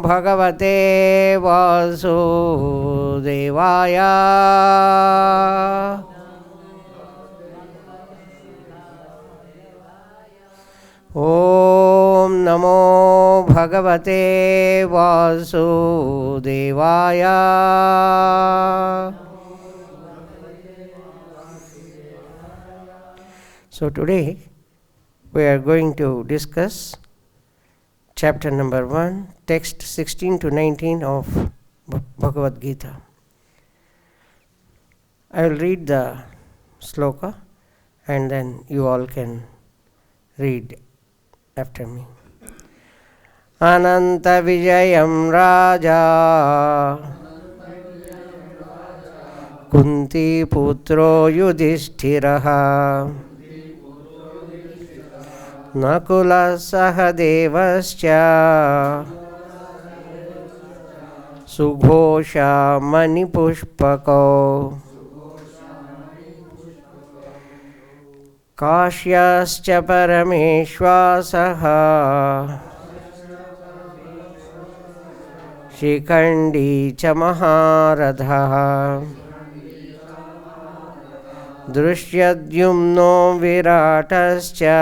Bhagavate Vasudevaya. Om Namo Bhagavate Vasudevaya. So today we are going to discuss chapter number 1, text 16 to 19 of Bhagavad-Gita. I will read the sloka and then you all can read after me. Ananta Vijayam Raja Kunti Putro Yudhishthiraha Nakula Sahadevascha Sughosha Manipushpako Kashyascha Parameshwasaha Shikhandi cha Maharadha Drishyadyumno Viratascha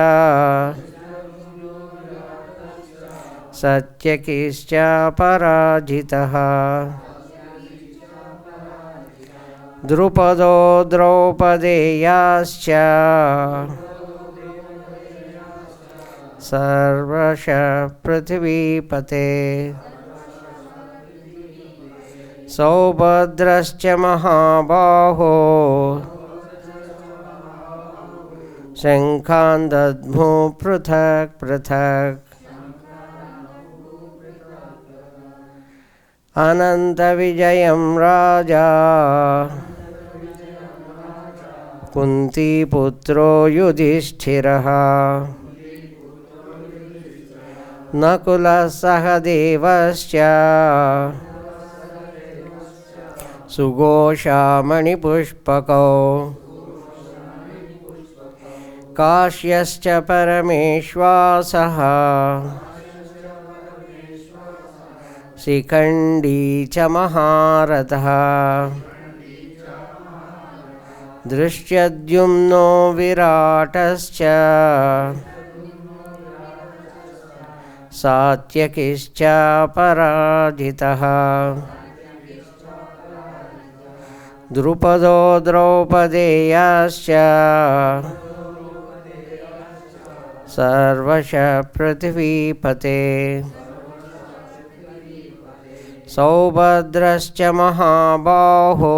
Satyakischa Parajitaha Drupado Draupadeyascha Sarvasha Prithvipate Saubhadrascha Mahabaho Shankhan Dadmu Prathak Prathak Ananta Vijayam Raja Kunti Putro Yudhishthiraha Nakula Sahadevascha Sughosha Manipushpako Kashyascha Parameshwasaha Shikhandi cha Maharatha Drishyadyumno Viratascha Satyakischa Parajitaha Drupado Draupadeyascha Sarvasha Prithvipate Saubhadrascha Mahabaho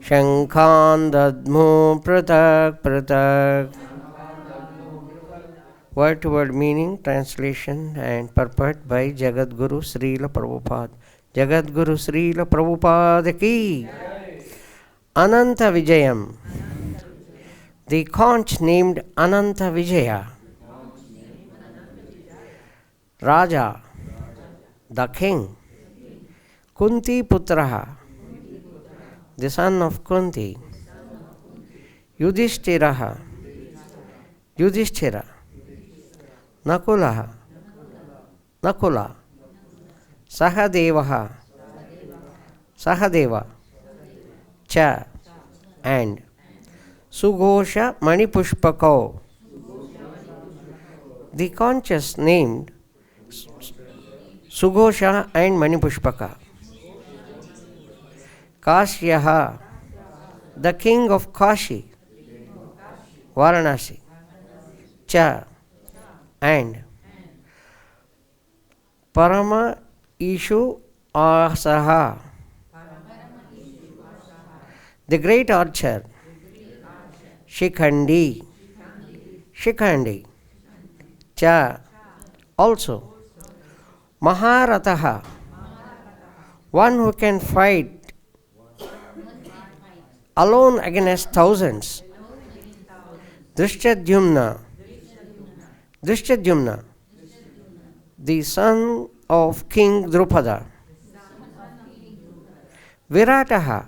Shankhan Dadmu Prathak Prathak. Word to word meaning, translation and purport by Jagadguru Srila Prabhupada. Jagadguru Srila Prabhupada ki. Ananta Vijayam. The conch named Ananta Vijaya. Raja, the king. Kunti Putraha, the son of Kunti. Yudhishthiraha, Yudhishthira. Nakulaha, Nakula. Sahadevaha, Sahadeva. Cha, and Sughosha Manipushpako. The conches named Sughosha and Manipushpaka. Kashyaha, the king of Kashi, Varanasi. Cha, and Parama Ishu Asaha, the great archer. Shikhandi, Shikhandi. Cha, also. Maharataha, one who can fight alone against thousands. Drishyadyumna, Drishyadyumna, the son of King Drupada. Virataha,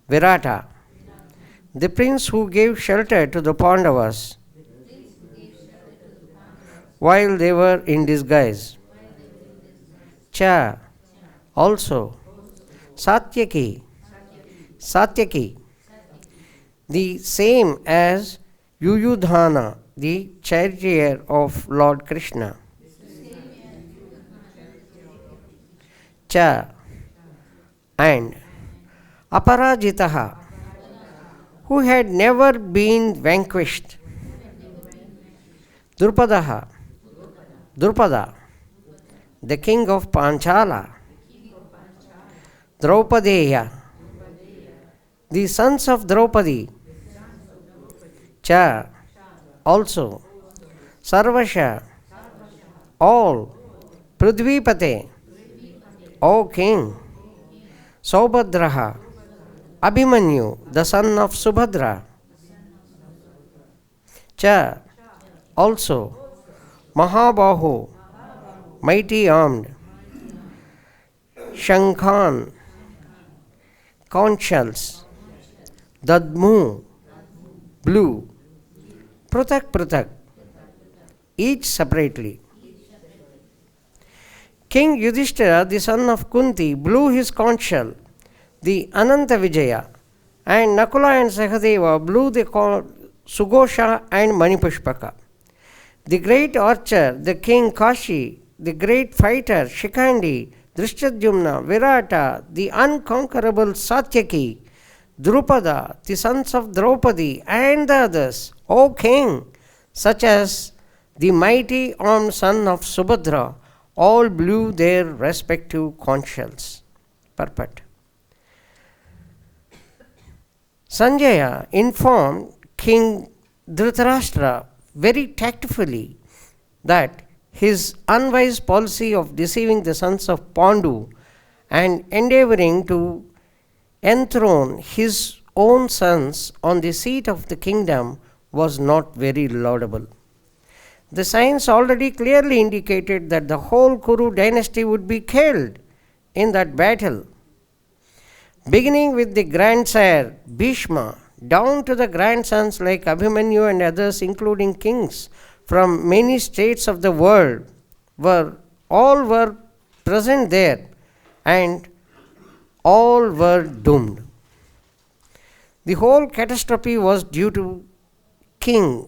Virata, the prince who gave shelter to the Pandavas. while they were in disguise. Cha, also. Satyaki, Satyaki, the same as Yuyudhana, the charioteer of Lord Krishna. Cha, and Aparajitaha, who had never been vanquished. Drupadaha, Drupada, the king of Panchala. Draupadeya, the sons of Draupadi. Cha, also. Sarvasha, all. Prudvipate, O king. Saubhadraha, Abhimanyu, the son of Subhadra. Cha, also. Mahabahu, mighty armed. Shankhan, conch shells. Dadmu, blue. Pruthak Pruthak, each separately. King Yudhishthira, the son of Kunti, blew his conch shell, the Ananta Vijaya, and Nakula and Sahadeva blew the Sugosha and Manipushpaka. The great archer, the king Kashi, the great fighter Shikandi, Drishtadyumna, Virata, the unconquerable Satyaki, Drupada, the sons of Draupadi, and the others, O king, such as the mighty armed son of Subhadra, all blew their respective conch shells. Purport. Sanjaya informed King Dhritarashtra very tactfully that his unwise policy of deceiving the sons of Pandu and endeavoring to enthrone his own sons on the seat of the kingdom was not very laudable. The signs already clearly indicated that the whole Kuru dynasty would be killed in that battle. Beginning with the grandsire Bhishma, down to the grandsons like Abhimanyu and others, including kings from many states of the world, all were present there, and all were doomed. The whole catastrophe was due to King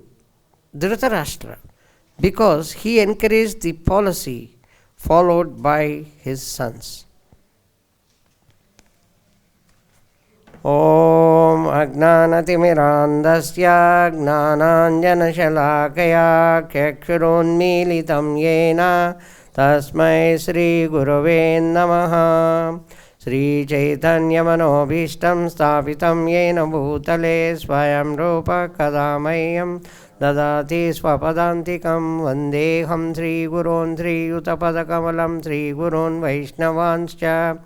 Dhritarashtra, because he encouraged the policy followed by his sons. Om Agnanatimirandasya Gnananjanashalakaya Kyakshuronmilitam Yena Tasmai Sri Gurave Namaha. Sri Chaitanya Manobhishtam Sthapitam Yena Bhutale Swayam Rupa Kadamayam Dadati Swapadantikam Vandeham Sri Gurun Sri Yutapadakamalam Sri Gurun Vaishnavanscha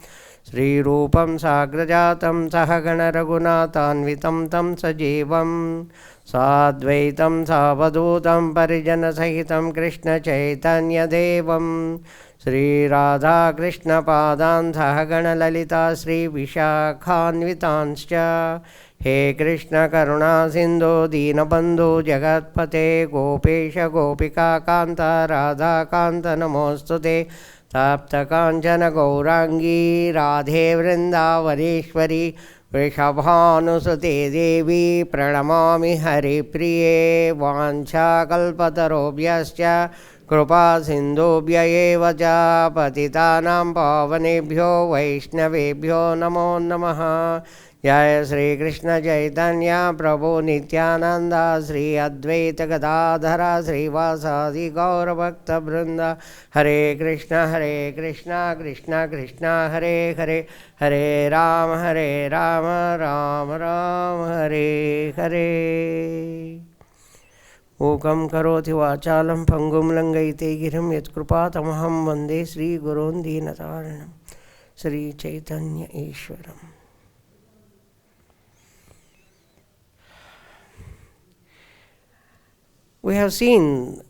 Sri Rupam Sagrajatam Sahagana Raghunathanvitam Tam Sajeevam Sadvaitam Savadutam Parijana Sahitam Krishna Chaitanya Devam Sri Radha Krishna Padan Sahagana Lalita Sri Vishakhanvitanscha He Krishna Karuna Sindhu Deenabandhu Jagatpate Gopesha Gopika Kanta Radha Kanta Namostute Tapta Kanchana Gaurangi Radhe Vrindavaneshwari Vrishabhanusute Devi Pranamami Hari Priye Vancha Kalpatarobhyascha Krupa Sindhubhya eva cha Patitanam Pavanebhyo Vaishnavebhyo Namo Namaha. Jaya Sri Krishna Chaitanya Prabhu Nityananda Sri Advaita Gadadhara Sri Vasadi Gaura Bhakta Vrinda. Hare Krishna Krishna Krishna Hare Hare Hare Rama Rama Rama Hare Hare. Mukam karoti vachalam pangum langaite girim yatkrupatamaham vande Sri Gurun Deenataranam Sri Chaitanya Ishwaram. We have seen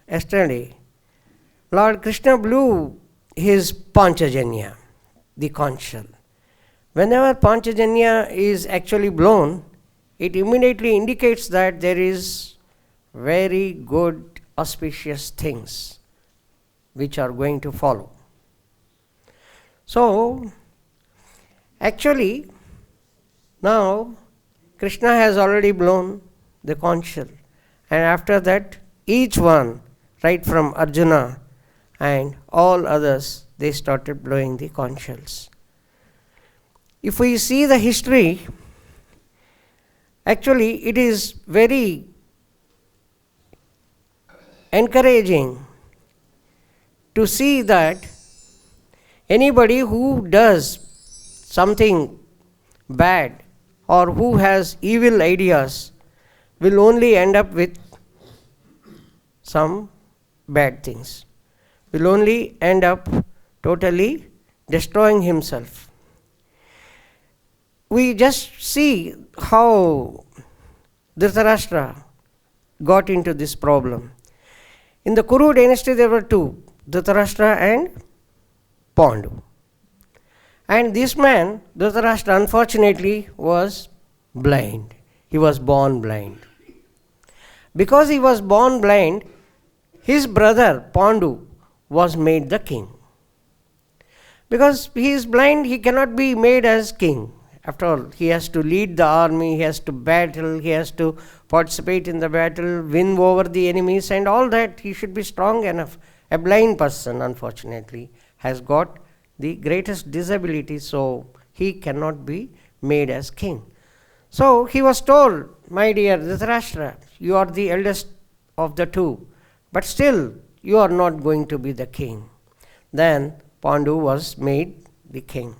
yesterday, Lord Krishna blew his Panchajanya, the conch shell. Whenever Panchajanya is actually blown, it immediately indicates that there is very good auspicious things which are going to follow. So, actually, now Krishna has already blown the conch shell, and after that, each one, right from Arjuna and all others, they started blowing the conch shells. If we see the history, actually it is very encouraging to see that anybody who does something bad or who has evil ideas will only end up with some bad things, will only end up totally destroying himself. We just see how Dhritarashtra got into this problem. In the Kuru dynasty there were two, Dhritarashtra and Pandu. And this man, Dhritarashtra, unfortunately was blind. He was born blind. Because he was born blind, his brother Pandu was made the king. Because he is blind, he cannot be made as king. After all, he has to lead the army, he has to battle, he has to participate in the battle, win over the enemies and all that. He should be strong enough. A blind person, unfortunately, has got the greatest disability, so he cannot be made as king. So he was told, my dear Dhritarashtra, you are the eldest of the two, but still you are not going to be the king. Then Pandu was made the king.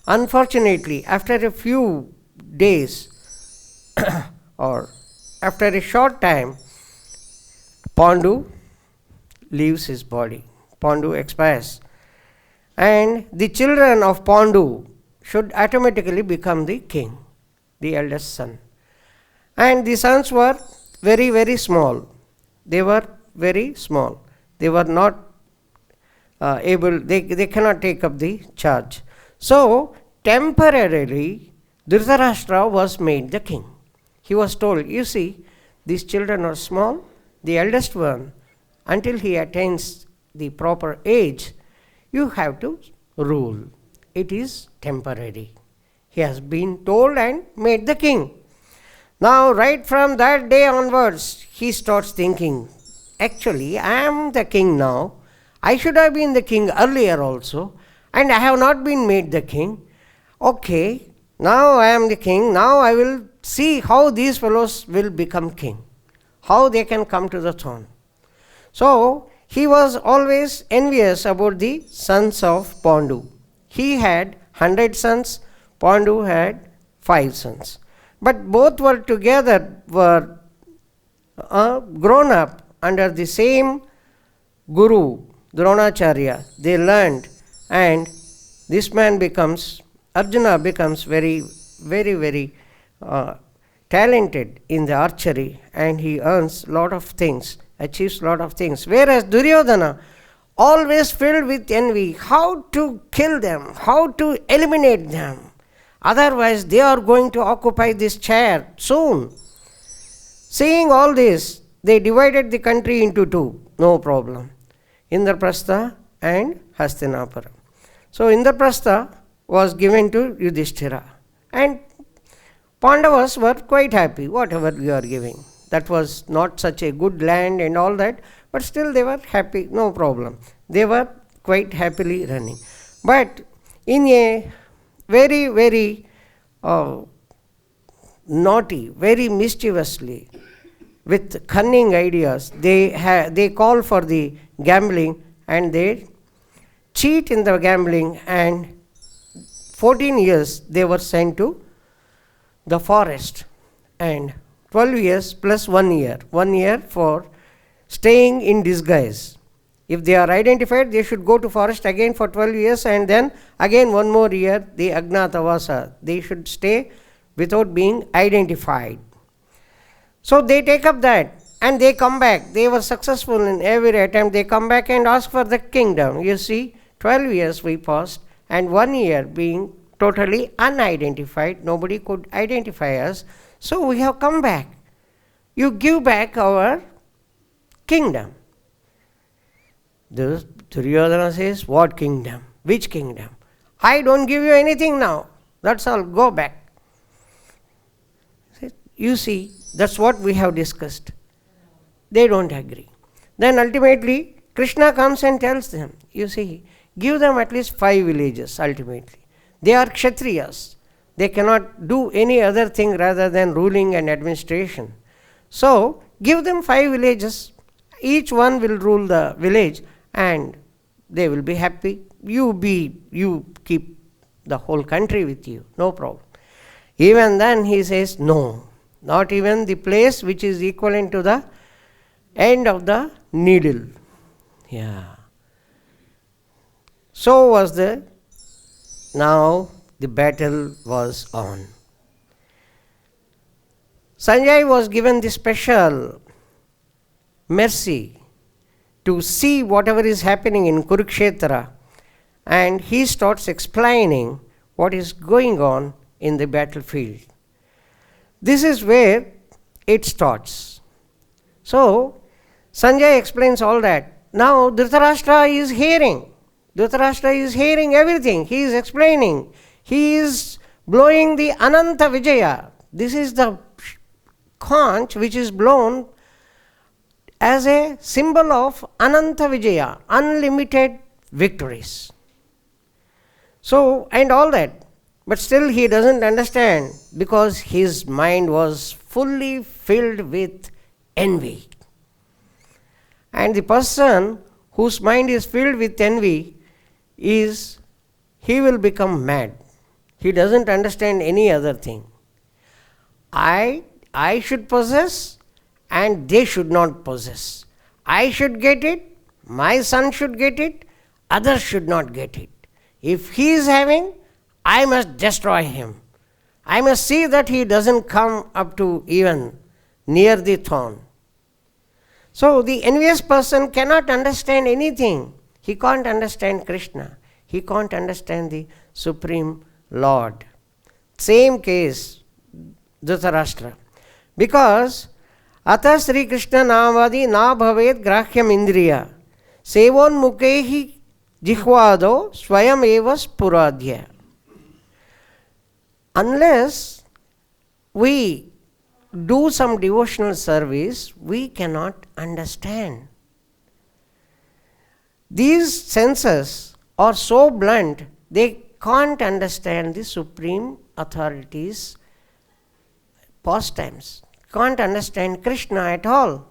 Unfortunately, after a few days or after a short time, Pandu leaves his body. Pandu expires. And the children of Pandu should automatically become the king, the eldest son. And the sons were very, very small. They were very small. They were not they cannot take up the charge. So, temporarily, Dhritarashtra was made the king. He was told, you see, these children are small, the eldest one, until he attains the proper age, you have to rule. It is temporary. He has been told and made the king. Now, right from that day onwards, he starts thinking, actually, I am the king now. I should have been the king earlier also, and I have not been made the king. Okay, now I am the king. Now I will see how these fellows will become king, how they can come to the throne. So, he was always envious about the sons of Pandu. He had 100 sons, Pandu had 5 sons. But both were together, were grown up under the same guru, Dronacharya. They learned, and this man becomes, Arjuna becomes very, very, very talented in the archery, and he earns lot of things, achieves lot of things. Whereas Duryodhana, always filled with envy, how to kill them, how to eliminate them. Otherwise, they are going to occupy this chair soon. Seeing all this, they divided the country into two, no problem. Indraprastha and Hastinapura. So, Indraprastha was given to Yudhishthira. And Pandavas were quite happy, whatever you are giving. That was not such a good land and all that, but still they were happy, no problem. They were quite happily running. But in a very, very naughty, very mischievously, with cunning ideas, they call for the gambling and they cheat in the gambling, and 14 years they were sent to the forest, and 12 years plus 1 year, 1 year for staying in disguise. If they are identified, they should go to forest again for 12 years, and then again 1 more year, the Agnatavasa. They should stay without being identified. So they take up that and they come back. They were successful in every attempt. They come back and ask for the kingdom. You see, 12 years we passed, and 1 year being totally unidentified. Nobody could identify us. So we have come back. You give back our kingdom. Duryodhana says, what kingdom? Which kingdom? I don't give you anything now. That's all. Go back. You see, that's what we have discussed. They don't agree. Then ultimately, Krishna comes and tells them, you see, give them at least 5 villages ultimately. They are Kshatriyas. They cannot do any other thing rather than ruling and administration. So, give them 5 villages. Each one will rule the village and they will be happy. You keep the whole country with you. No problem. Even then he says, no. Not even the place which is equivalent to the end of the needle. Yeah. So was now the battle was on. Sanjay was given the special mercy to see whatever is happening in Kurukshetra, and he starts explaining what is going on in the battlefield. This is where it starts. So, Sanjay explains all that. Now, Dhritarashtra is hearing. Dhritarashtra is hearing everything. He is explaining. He is blowing the Ananta Vijaya. This is the conch which is blown as a symbol of Ananta Vijaya, unlimited victories. So, and all that. But still he doesn't understand because his mind was fully filled with envy. And the person whose mind is filled with envy he will become mad. He doesn't understand any other thing. I should possess and they should not possess. I should get it, my son should get it, others should not get it. If he is having, I must destroy him. I must see that he doesn't come up to even near the throne. So the envious person cannot understand anything. He can't understand Krishna. He can't understand the Supreme Lord. Same case, Dhritarashtra. Because Ata Sri Krishna Namadi na bhavet grahyam indriya sevon mukehi jihvado swayam eva spuradhya. Unless we do some devotional service, we cannot understand. These senses are so blunt, they can't understand the Supreme Authority's pastimes. Can't understand Krishna at all.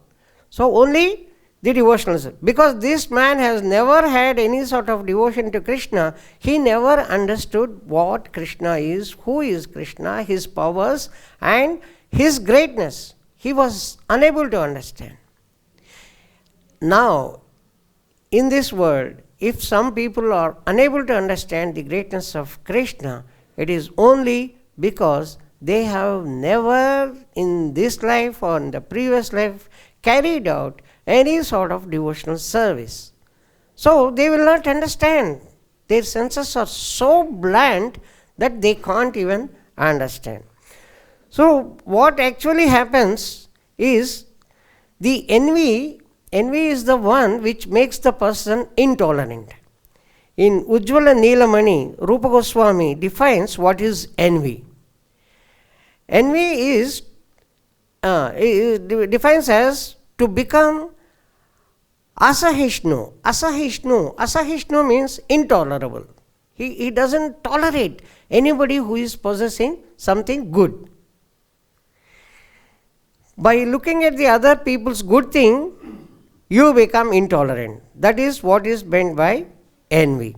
So only the devotional service. Because this man has never had any sort of devotion to Krishna, he never understood what Krishna is, who is Krishna, his powers and his greatness. He was unable to understand. Now, in this world, if some people are unable to understand the greatness of Krishna, it is only because they have never in this life or in the previous life carried out any sort of devotional service. So they will not understand. Their senses are so blunt that they can't even understand. So what actually happens is the envy is the one which makes the person intolerant. In Ujjvala Neelamani, Rupa Goswami defines what is envy. Envy is defines as to become asahishnu. Asahishnu means intolerable. He doesn't tolerate anybody who is possessing something good. By looking at the other people's good thing, you become intolerant. That is what is meant by envy.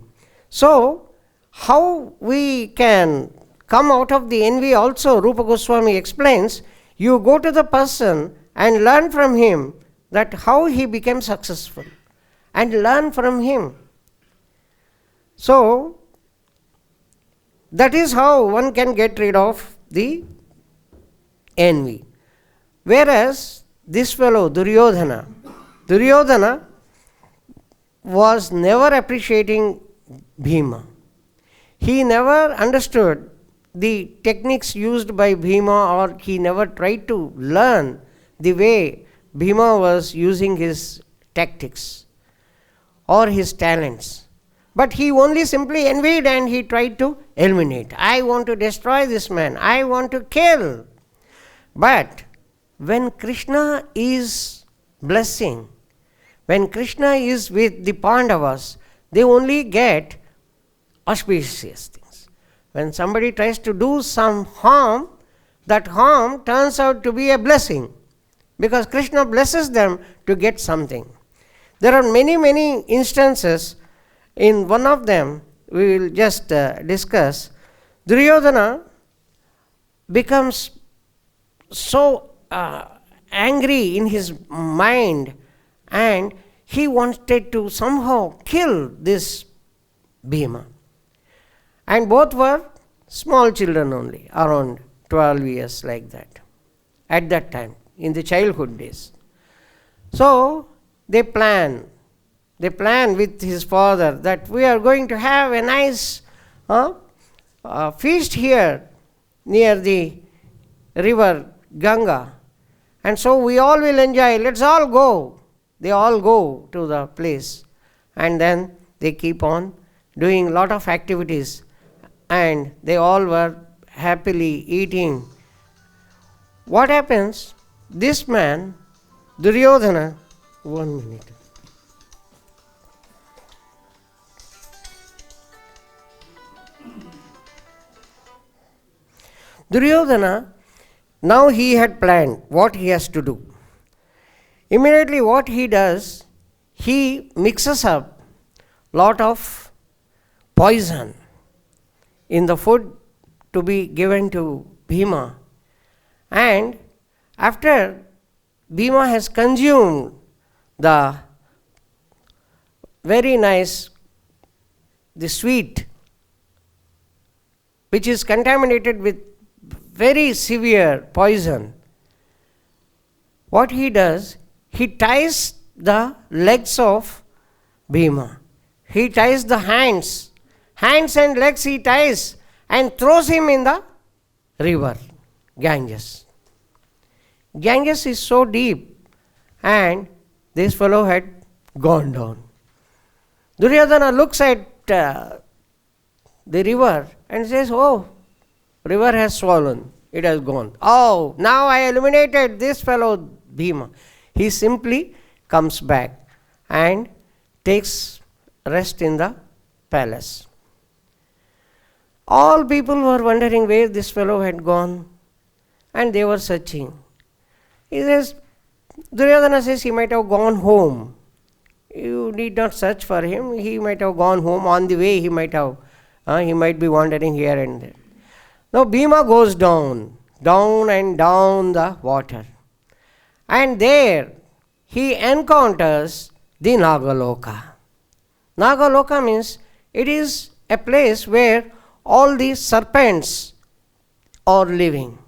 So, how we can come out of the envy also, Rupa Goswami explains, you go to the person and learn from him that how he became successful and learn from him. So, that is how one can get rid of the envy. Whereas this fellow Duryodhana was never appreciating Bhima. He never understood the techniques used by Bhima, or he never tried to learn the way Bhima was using his tactics. or his talents. But he only simply envied and he tried to eliminate. I want to destroy this man. I want to kill. But when Krishna is blessing, when Krishna is with the Pandavas, they only get auspicious things. When somebody tries to do some harm, that harm turns out to be a blessing, because Krishna blesses them to get something. There are many, many instances. In one of them, we will just discuss. Duryodhana becomes so angry in his mind, and he wanted to somehow kill this Bhima. And both were small children only, around 12 years, like that, at that time, in the childhood days. So they plan with his father that we are going to have a nice feast here near the river Ganga. And so we all will enjoy. Let's all go. They all go to the place. And then they keep on doing a lot of activities. And they all were happily eating. What happens? This man, Duryodhana, 1 minute. Duryodhana, now he had planned what he has to do. Immediately what he does, he mixes up lot of poison in the food to be given to Bhima. And after Bhima has consumed the very nice, the sweet, which is contaminated with very severe poison, what he does, he ties the legs of Bhima. He ties the hands and legs he ties, and throws him in the river, Ganges. Ganges is so deep, and this fellow had gone down. Duryodhana looks at the river and says, "Oh, river has swollen, it has gone. Oh, now I eliminated this fellow Bhima." He simply comes back and takes rest in the palace. All people were wondering where this fellow had gone, and they were searching. Duryodhana says he might have gone home. You need not search for him. He might have gone home. On the way he might be wandering here and there. Now Bhima goes down and down the water. And there he encounters the Nagaloka. Nagaloka means it is a place where all the serpents are living.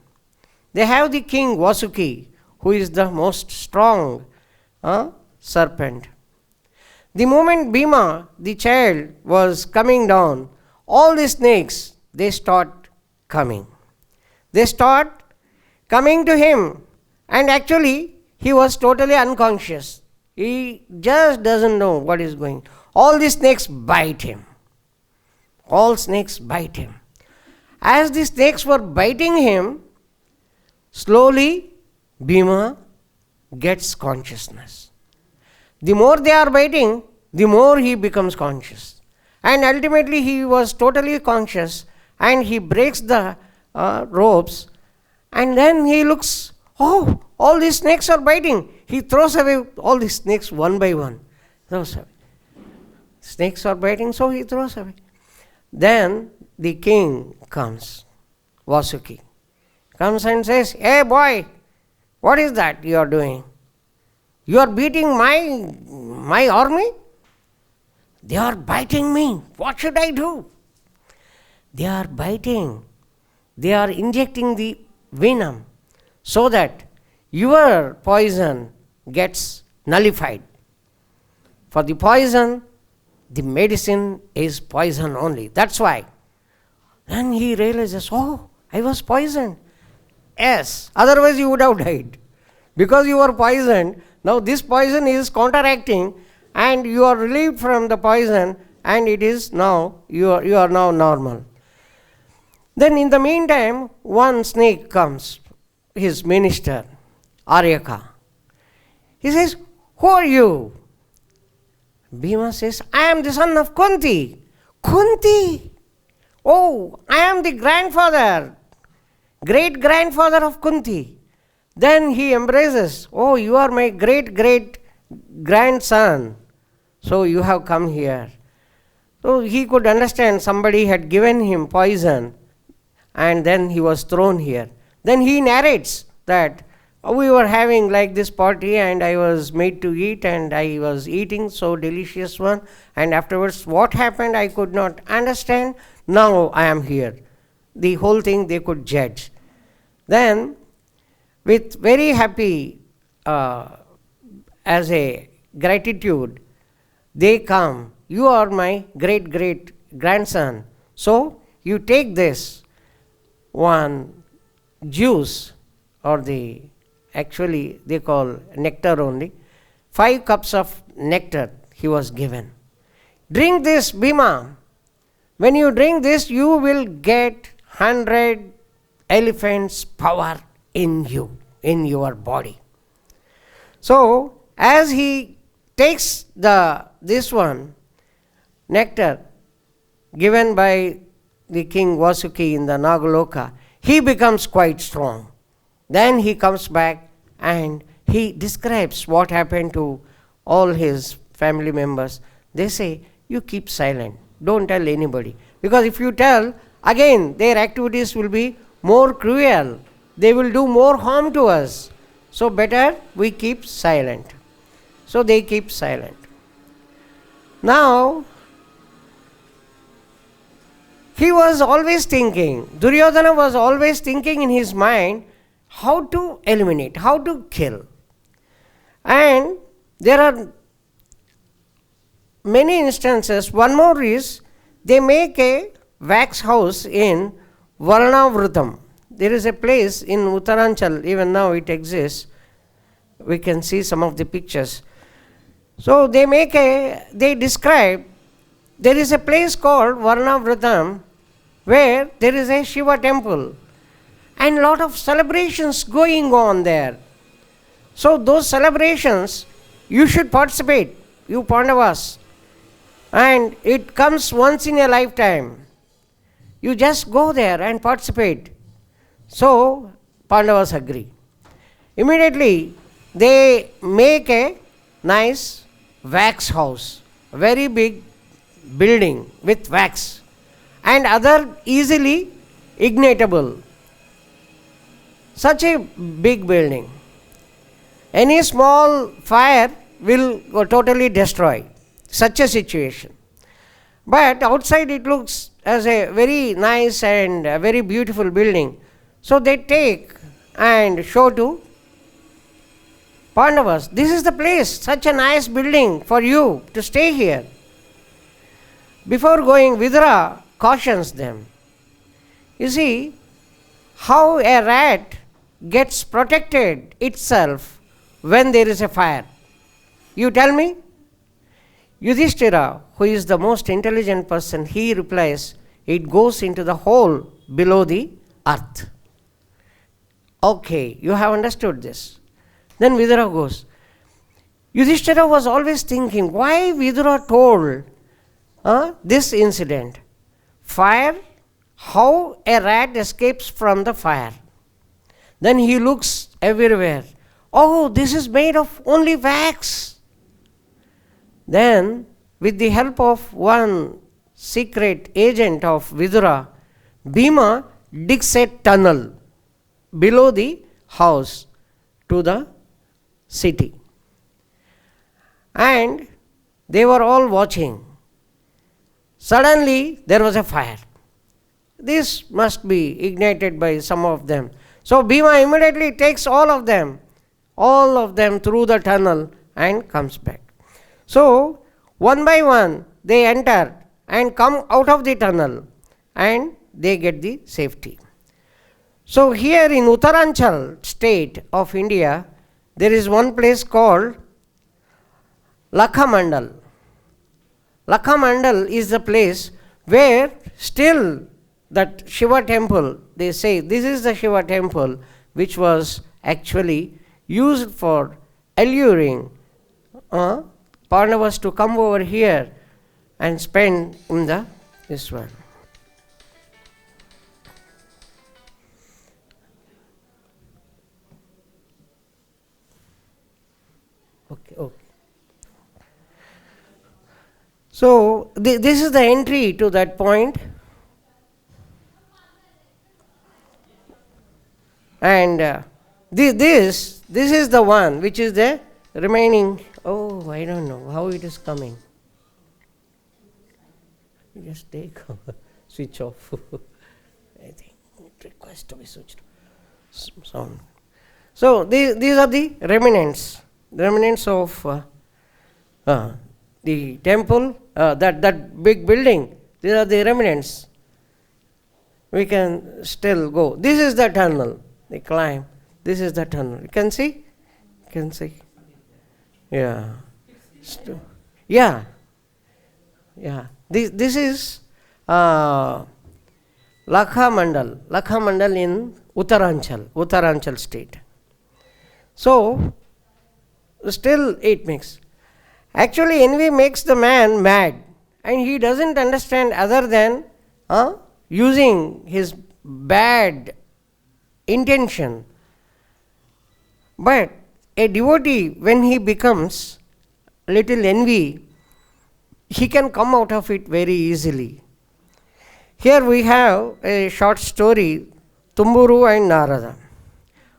They have the king Vasuki, who is the most strong serpent. The moment Bhima, the child, was coming down, all the snakes, they start coming. They start coming to him, and actually he was totally unconscious. He just doesn't know what is going on. All the snakes bite him. All snakes bite him. As the snakes were biting him, slowly Bhima gets consciousness. The more they are biting, the more he becomes conscious. And ultimately he was totally conscious, and he breaks the ropes, and then he looks, oh, all these snakes are biting. He throws away all the snakes one by one. Throws away. Snakes are biting, so he throws away. Then the king comes, Vasuki, comes and says, "Hey boy, what is that you are doing? You are beating my army? They are biting me. What should I do?" They are biting. They are injecting the venom so that your poison gets nullified. For the poison, the medicine is poison only. That's why. Then he realizes, oh, I was poisoned. Yes, otherwise you would have died. Because you were poisoned, now this poison is counteracting, and you are relieved from the poison, and it is now, you are now normal. Then in the meantime, one snake comes, his minister, Aryaka. He says, "Who are you?" Bhima says, "I am the son of Kunti." "Kunti? Oh, I am the grandfather, great-grandfather of Kunti." Then he embraces, "Oh, you are my great-great-grandson. So you have come here." So he could understand somebody had given him poison, and then he was thrown here. Then he narrates that we were having like this party, and I was made to eat, and I was eating so delicious one, and afterwards what happened I could not understand. Now I am here. The whole thing they could judge. Then with very happy as a gratitude, they come, "You are my great-great-grandson. So you take this one juice, or actually they call nectar only, 5 cups of nectar he was given. Drink this, Bhima. When you drink this, you will get 100 elephants' power in you, in your body." So as he takes this one nectar given by the king Vasuki in the Nagaloka, he becomes quite strong. Then he comes back and he describes what happened to all his family members. They say, "You keep silent, don't tell anybody, because if you tell, again their activities will be more cruel, they will do more harm to us, so better we keep silent." So they keep silent. Now he was always thinking, Duryodhana was always thinking in his mind how to eliminate, how to kill. And there are many instances. One more is, they make a wax house in Varnavrutam. There is a place in Uttaranchal, even now it exists. We can see some of the pictures. So they describe, there is a place called Varnavrutam where there is a Shiva temple and lot of celebrations going on there. So those celebrations, you should participate, you Pandavas. And it comes once in a lifetime. You just go there and participate. So Pandavas agree. Immediately they make a nice wax house, a very big building with wax and other easily ignitable. Such a big building. Any small fire will totally destroy such a situation. But outside it looks as a very nice and a very beautiful building. So they take and show to Pandavas, "This is the place, such a nice building for you to stay here." Before going, Vidura cautions them. You see how a rat gets protected itself when there is a fire. You tell me? Yudhishthira, who is the most intelligent person, he replies, "It goes into the hole below the earth." Okay, you have understood this. Then Vidura goes. Yudhishthira was always thinking, why Vidura told this incident. Fire, how a rat escapes from the fire. Then he looks everywhere. Oh, this is made of only wax. Then, with the help of one secret agent of Vidura, Bhima digs a tunnel below the house to the city. And they were all watching. Suddenly, there was a fire. This must be ignited by some of them. So Bhima immediately takes all of them through the tunnel and comes back. So, one by one, they enter and come out of the tunnel and they get the safety. So here in Uttaranchal state of India, there is one place called Lakhamandal. Lakhamandal is the place where still that Shiva temple, they say this is the Shiva temple which was actually used for alluring Pandavas to come over here and spend in this world. Okay. So this is the entry to that point, and this is the one which is the remaining. Oh, I don't know how it is coming. Just take switch off. I think it requires to be switched sound. So these are the remnants of the temple, that big building. These are the remnants. We can still go. This is the tunnel. They climb. This is the tunnel. You can see? You can see? Yeah. Yeah. This is Lakhamandal. Lakhamandal in Uttaranchal state. So, still it makes. Actually, envy makes the man mad, and he doesn't understand other than using his bad intention. But a devotee, when he becomes little envy, he can come out of it very easily. Here we have a short story, Tumburu and Narada.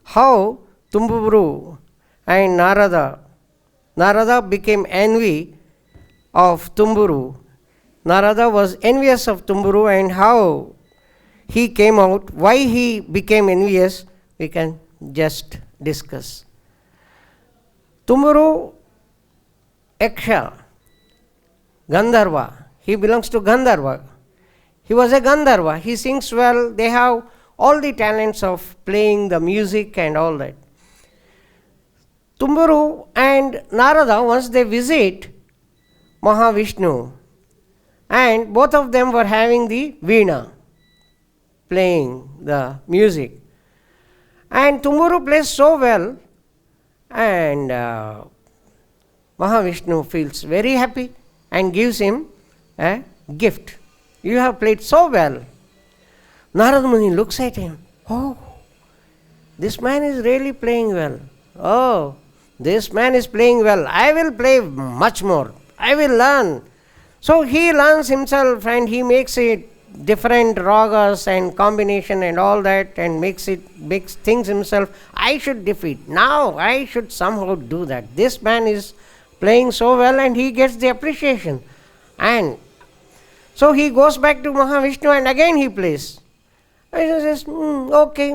How Tumburu and Narada became envy of Tumburu. Narada was envious of Tumburu, and how he came out, why he became envious, we can just discuss. Tumburu Yaksha, Gandharva, he belongs to Gandharva. He was a Gandharva, he sings well, they have all the talents of playing the music and all that. Tumburu and Narada, once they visit Mahavishnu, and both of them were having the veena, playing the music. And Tumburu plays so well, and Mahavishnu feels very happy and gives him a gift. You have played so well. Narada Muni looks at him. Oh, this man is really playing well. Oh, this man is playing well. I will play much more. I will learn. So he learns himself and he makes it different ragas and combination and all that, and makes things himself. I should defeat. Now I should somehow do that. This man is playing so well and he gets the appreciation. And so he goes back to Mahavishnu and again he plays. Vishnu says, okay.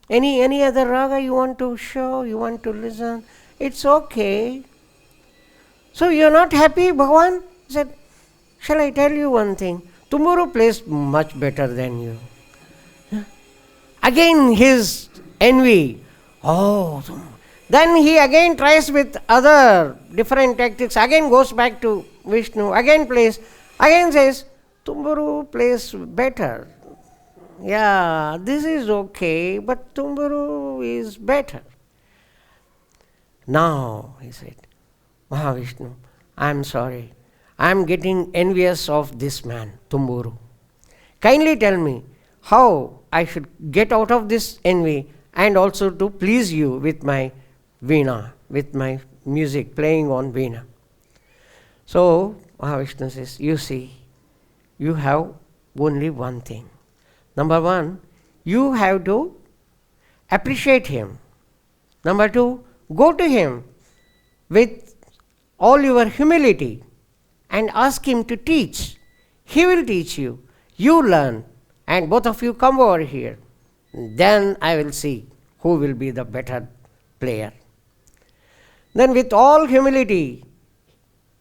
Any other raga you want to show, you want to listen? It's okay. So you're not happy, Bhagavan? He said, shall I tell you one thing? Tumburu plays much better than you. Again his envy. Oh, then he again tries with other different tactics, again goes back to Vishnu, again plays, again says, Tumburu plays better. Yeah, this is okay, but Tumburu is better. Now, he said, Mahavishnu, I am sorry. I am getting envious of this man, Tumburu. Kindly tell me how I should get out of this envy and also to please you with my veena, with my music playing on veena. So, Mahavishnu says, you see, you have only one thing. Number one, you have to appreciate him. Number two, go to him with all your humility and ask him to teach. He will teach you. You learn, and both of you come over here. Then I will see who will be the better player. Then with all humility,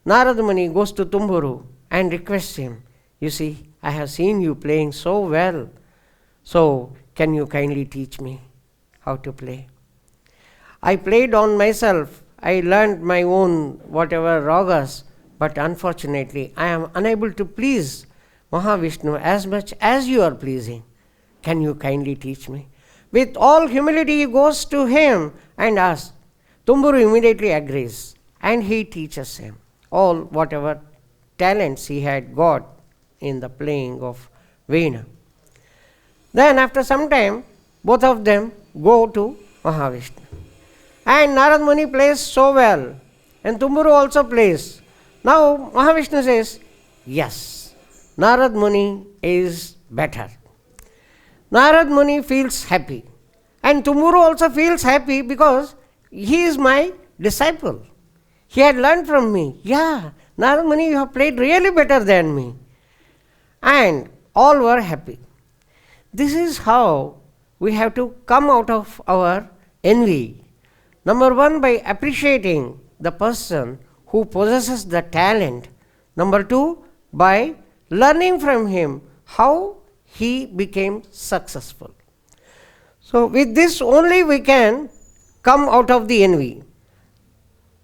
Narada Muni goes to Tumburu and requests him, you see, I have seen you playing so well. So, can you kindly teach me how to play? I played on myself. I learned my own whatever ragas, but unfortunately I am unable to please Mahavishnu as much as you are pleasing. Can you kindly teach me? With all humility he goes to him and asks. Tumburu immediately agrees and he teaches him all whatever talents he had got in the playing of Veena. Then after some time, both of them go to Mahavishnu. And Narad Muni plays so well, and Tumburu also plays. Now Mahavishnu says, yes, Narad Muni is better. Narad Muni feels happy. And Tumburu also feels happy because he is my disciple. He had learned from me. Yeah, Narad Muni, you have played really better than me. And all were happy. This is how we have to come out of our envy. Number one, by appreciating the person who possesses the talent. Number two, by learning from him how he became successful. So with this only we can come out of the envy.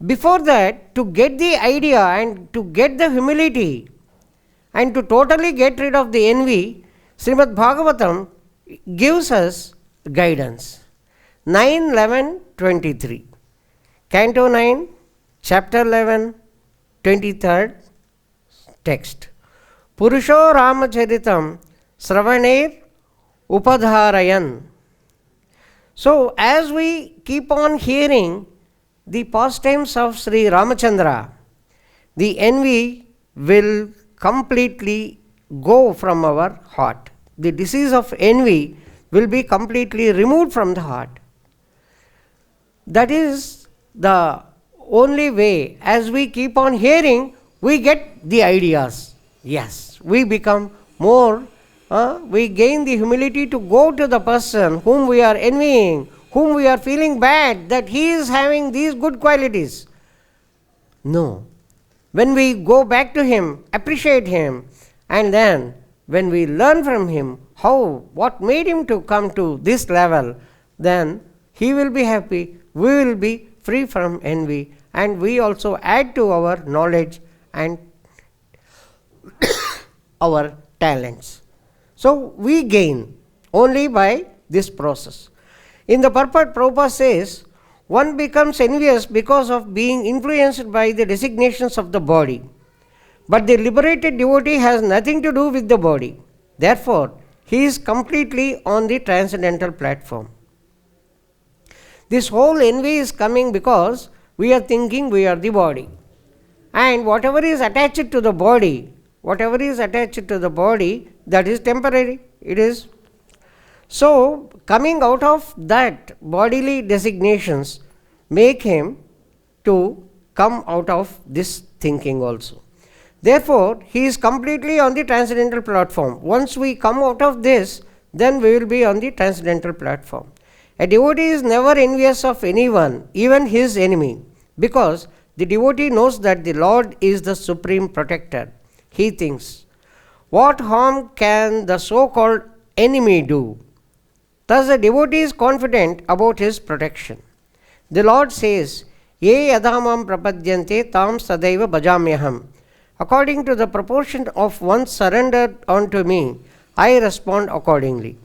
Before that, to get the idea and to get the humility and to totally get rid of the envy, Srimad Bhagavatam gives us guidance. 9:11:23. Canto 9, chapter 11, 23rd text. Purusho Ramacharitam Sravaner Upadharayan. So, as we keep on hearing the pastimes of Sri Ramachandra, the envy will completely go from our heart. The disease of envy will be completely removed from the heart. That is the only way. As we keep on hearing, we get the ideas. Yes, we become more, we gain the humility to go to the person whom we are envying, whom we are feeling bad that he is having these good qualities. No. When we go back to him, appreciate him, and then when we learn from him what made him to come to this level, then he will be happy, we will be free from envy, and we also add to our knowledge and our talents. So we gain only by this process. In the purport, Prabhupada says, one becomes envious because of being influenced by the designations of the body. But the liberated devotee has nothing to do with the body. Therefore, he is completely on the transcendental platform. This whole envy is coming because we are thinking we are the body. And whatever is attached to the body, that is temporary. It is. So, coming out of that bodily designations make him to come out of this thinking also. Therefore, he is completely on the transcendental platform. Once we come out of this, then we will be on the transcendental platform. A devotee is never envious of anyone, even his enemy, because the devotee knows that the Lord is the supreme protector. He thinks, what harm can the so-called enemy do? Thus the devotee is confident about his protection. The Lord says, Ye yadhamam prapadyante tam sadaiva bhajamyaham. According to the proportion of one's surrender unto me, I respond accordingly.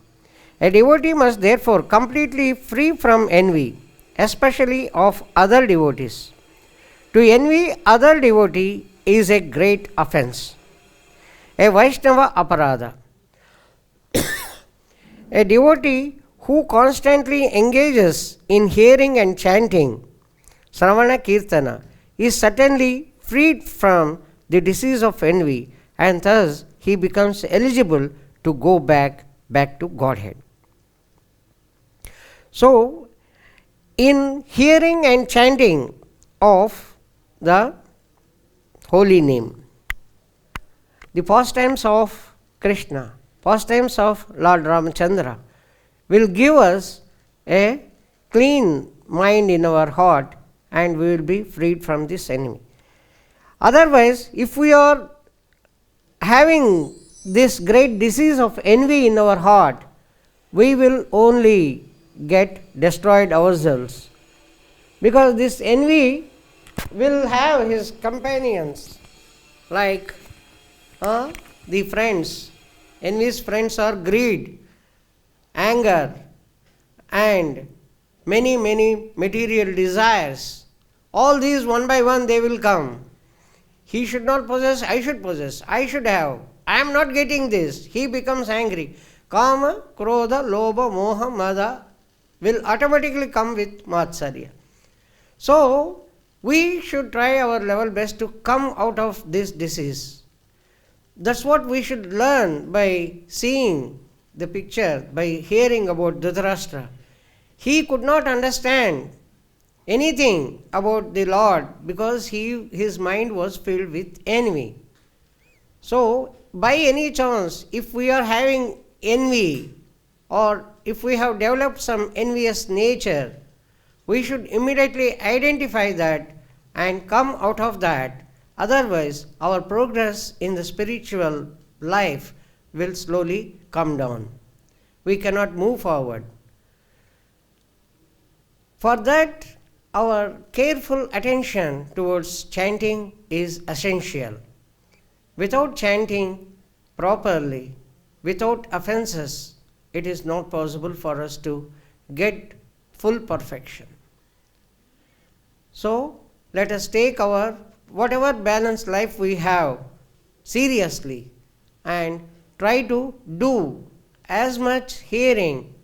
A devotee must therefore completely free from envy, especially of other devotees. To envy other devotee is a great offense, a Vaishnava aparadha. A devotee who constantly engages in hearing and chanting, Sravana Kirtana, is certainly freed from the disease of envy, and thus he becomes eligible to go back to Godhead. So, in hearing and chanting of the holy name, the pastimes of Krishna, pastimes of Lord Ramachandra, will give us a clean mind in our heart, and we will be freed from this enemy. Otherwise, if we are having this great disease of envy in our heart, we will only get destroyed ourselves. Because this envy will have his companions, like the friends. Envy's friends are greed, anger, and many, many material desires. All these one by one they will come. He should not possess, I should possess, I should have. I am not getting this. He becomes angry. Kama, Krodha, Lobha, Moha, Mada will automatically come with Matsarya. So, we should try our level best to come out of this disease. That's what we should learn by seeing the picture, by hearing about Dhritarashtra. He could not understand anything about the Lord because his mind was filled with envy. So, by any chance, if we are having envy or if we have developed some envious nature, we should immediately identify that and come out of that. Otherwise, our progress in the spiritual life will slowly come down. We cannot move forward. For that, our careful attention towards chanting is essential. Without chanting properly, without offenses, it is not possible for us to get full perfection. So, let us take our whatever balanced life we have seriously and try to do as much hearing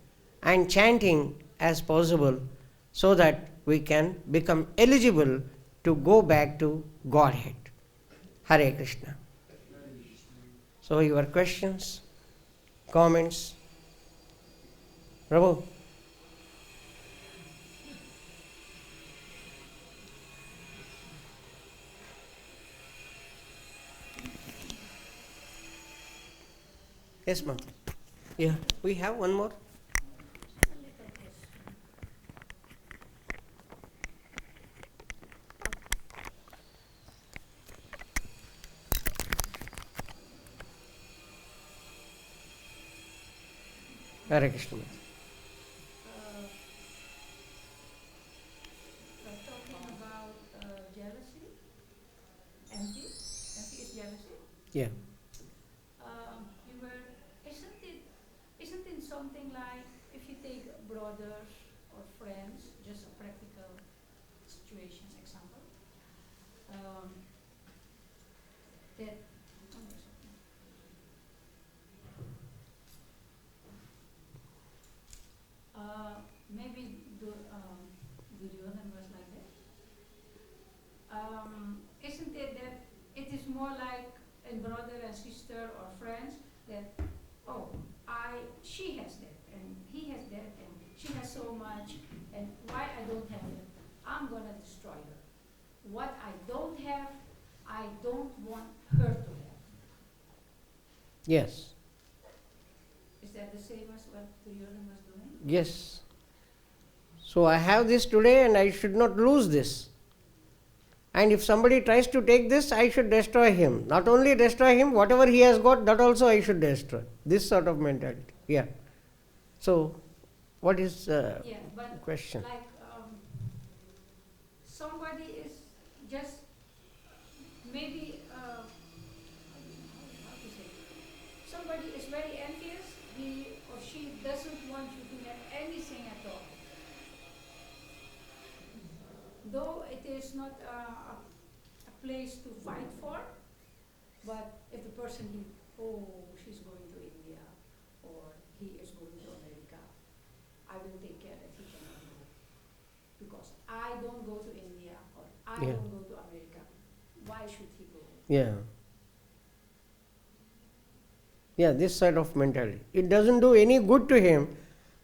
and chanting as possible so that we can become eligible to go back to Godhead. Hare Krishna. So your questions, comments? Prabhu? Yes, ma'am. Yeah, we have one more. Hare Krishna. Talking about jealousy, envy is jealousy. Yeah. You were, isn't it something like if you take brothers or friends, just a practical situation example, that maybe Duryodhana was like that. Isn't it that it is more like a brother and sister or friends that, oh, she has that and he has that and she has so much and why I don't have it? I'm gonna destroy her. What I don't have, I don't want her to have. Yes. Is that the same as what Duryodhana was doing? Yes. So I have this today and I should not lose this. And if somebody tries to take this, I should destroy him. Not only destroy him, whatever he has got, that also I should destroy. This sort of mentality. Yeah. So, what is the question? Like somebody is just maybe how to say, somebody is very envious. He or she doesn't want you to have anything at all. Though it is not a place to fight for, but if the person she's going to India or he is going to America, I will take care that he cannot go. Because I don't go to India or I don't go to America. Why should he go? Yeah. Yeah, this side of mentality. It doesn't do any good to him,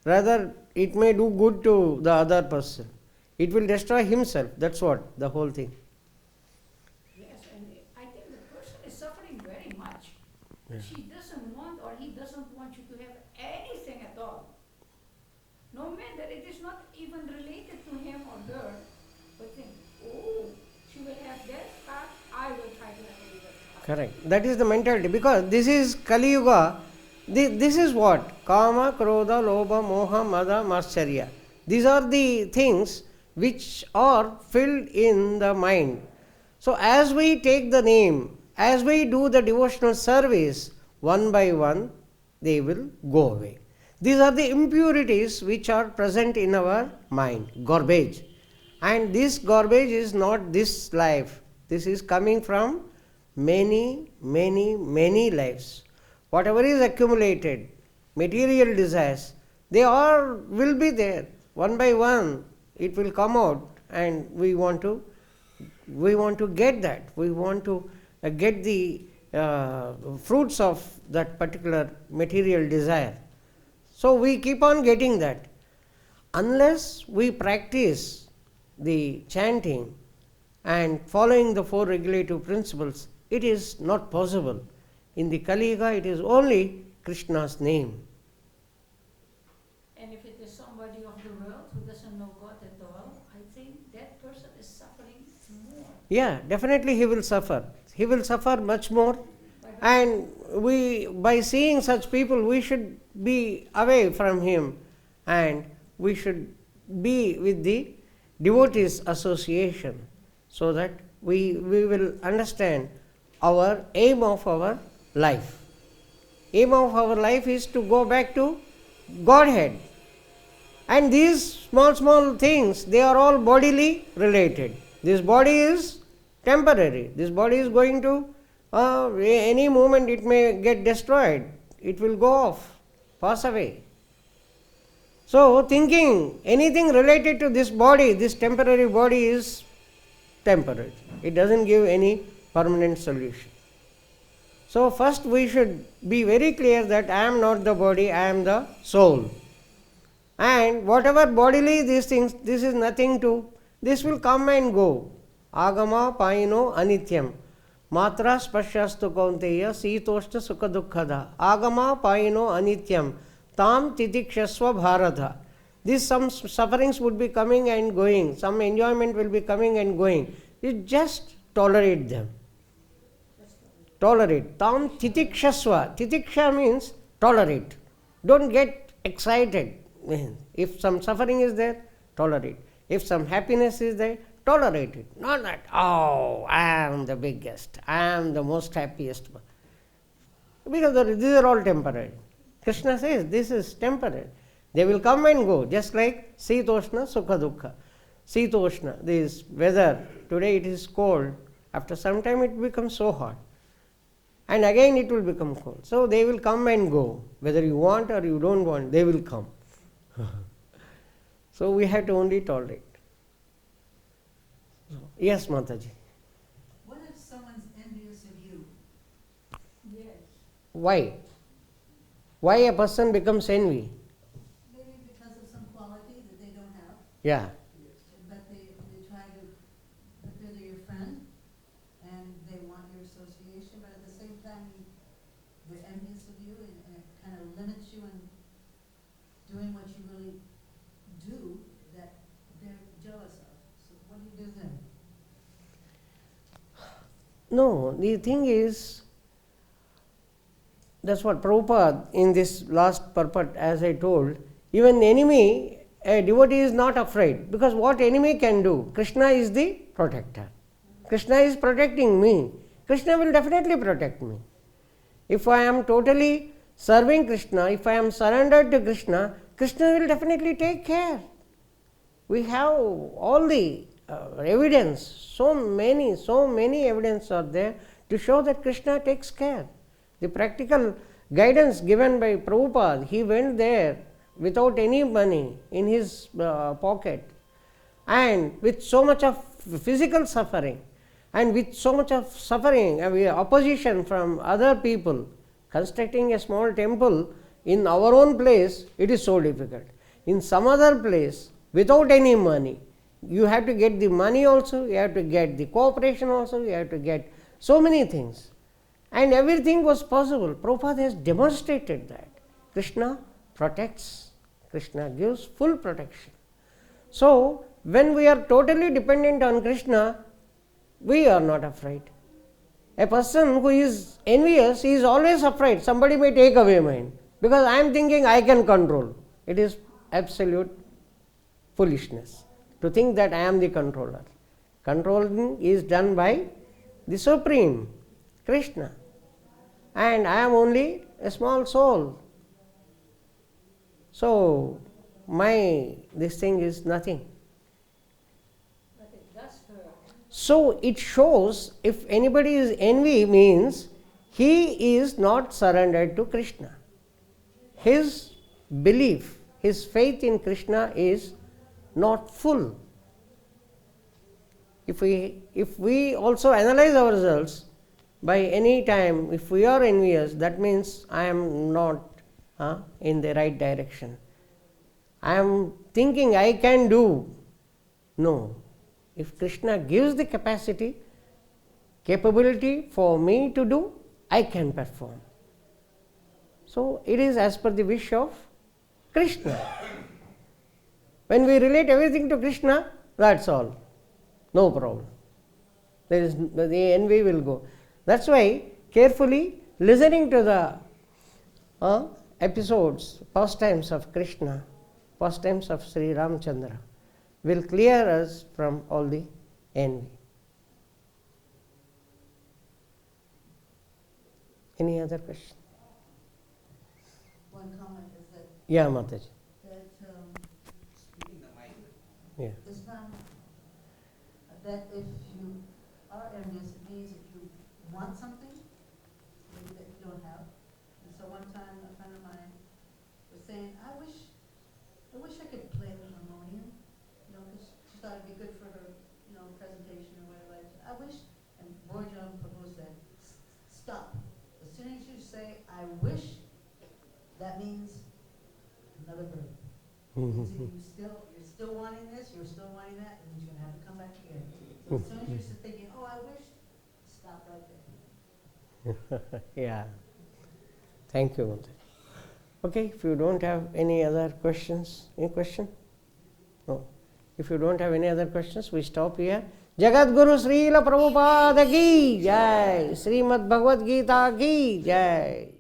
rather it may do good to the other person. It will destroy himself. That's what, the whole thing. Yes, and I think the person is suffering very much. Yeah. She doesn't want or he doesn't want you to have anything at all. No matter, it is not even related to him or her, but think, she will have that car, I will try to have a bigger car. Correct. That is the mentality. Because this is Kali Yuga. This is what? Kama, Krodha, Lobha, Moha, Mada, Matsarya. These are the things which are filled in the mind. So as we take the name, as we do the devotional service, one by one they will go away. These are the impurities which are present in our mind, garbage. And this garbage is not this life. This is coming from many, many, many lives. Whatever is accumulated, material desires, they all will be there. One by one it will come out, and we want to get that. We want to get the fruits of that particular material desire. So we keep on getting that. Unless we practice the chanting and following the four regulative principles, it is not possible. In the Kali Yuga, it is only Krishna's name. And if it is somebody of the world who doesn't know God at all, I think that person is suffering more. Yeah, definitely he will suffer. He will suffer much more. And we, by seeing such people, we should be away from him, and we should be with the devotees association, so that we will understand our aim of our life. Aim of our life is to go back to Godhead. And these small things, they are all bodily related. This body is temporary. This body is going to, any moment it may get destroyed. It will go off, pass away. So thinking anything related to this body, this temporary body, is temporary. It doesn't give any permanent solution. So first we should be very clear that I am not the body, I am the soul. And whatever bodily these things, this is nothing to, this will come and go. Agama paino anityam. Matra spashyastu kaunteya sitoshta sukha dukkhada. Agama paino anityam. Tam titikshasva bharata. These some sufferings would be coming and going. Some enjoyment will be coming and going. You just tolerate them. Tolerate. Tam titikshasva. Titiksha means tolerate. Don't get excited. If some suffering is there, tolerate. If some happiness is there, tolerate it. Not that, oh, I am the biggest, I am the most happiest. Because these are all temporary. Krishna says this is temporary. They will come and go, just like Sitoshna, Sukha Dukkha. Sitoshna, this weather, today it is cold, after some time it becomes so hot. And again it will become cold. So they will come and go. Whether you want or you don't want, they will come. So we have to only tolerate. Yes, Mataji. What if someone's envious of you? Yes. Why? Why a person becomes envy? Maybe because of some quality that they don't have, Yeah. but they try to, but they're your friend, and they want your association, but at the same time, they're envious of you, and it kind of limits you in doing what you really do that they're jealous of. So what do you do then? No, the thing is, that's what Prabhupada in this last purport, as I told, even enemy, a devotee is not afraid, because what enemy can do? Krishna is the protector. Krishna is protecting me. Krishna will definitely protect me. If I am totally serving Krishna, if I am surrendered to Krishna, Krishna will definitely take care. We have all the evidence, so many evidence are there to show that Krishna takes care. The practical guidance given by Prabhupada, he went there without any money in his pocket, and with so much of physical suffering, and with so much of suffering, opposition from other people. Constructing a small temple in our own place, it is so difficult. In some other place, without any money, you have to get the money also, you have to get the cooperation also, you have to get so many things. And everything was possible. Prabhupada has demonstrated that. Krishna protects, Krishna gives full protection. So, when we are totally dependent on Krishna, we are not afraid. A person who is envious is always afraid somebody may take away mine, because I am thinking I can control. It is absolute foolishness. to think that I am the controller. Controlling is done by the Supreme, Krishna. And I am only a small soul. So, this thing is nothing. But it does hurt. So, it shows if anybody is envy means he is not surrendered to Krishna. His belief, his faith in Krishna is not full. If we also analyze ourselves, by any time, if we are envious, that means I am not in the right direction. I am thinking I can do. No. If Krishna gives the capability for me to do, I can perform. So it is as per the wish of Krishna. When we relate everything to Krishna, that's all. No problem. The envy will go. That's why carefully listening to the episodes, pastimes of Krishna, pastimes of Sri Ramchandra will clear us from all the envy. Any other question? One comment is that, Yeah, Mataji. Yeah. it's not, that if you are envious, it means if you want something, maybe that you don't have. And so one time, a friend of mine was saying, I wish I could play the harmonium, because she thought it'd be good for her, presentation or whatever. I wish, and Borjam proposed that, stop. As soon as you say, I wish, that means another verb. Means if you're still wanting this, you're still wanting that, and you're going to have to come back again. So as soon as you're thinking, oh, I wish, stop right there. Yeah. Thank you, Mataji. Okay, if you don't have any other questions, any question? No. If you don't have any other questions, we stop here. Jagat Guru Srila Prabhupada ki jai. Srimad Bhagavad-Gita ki jai.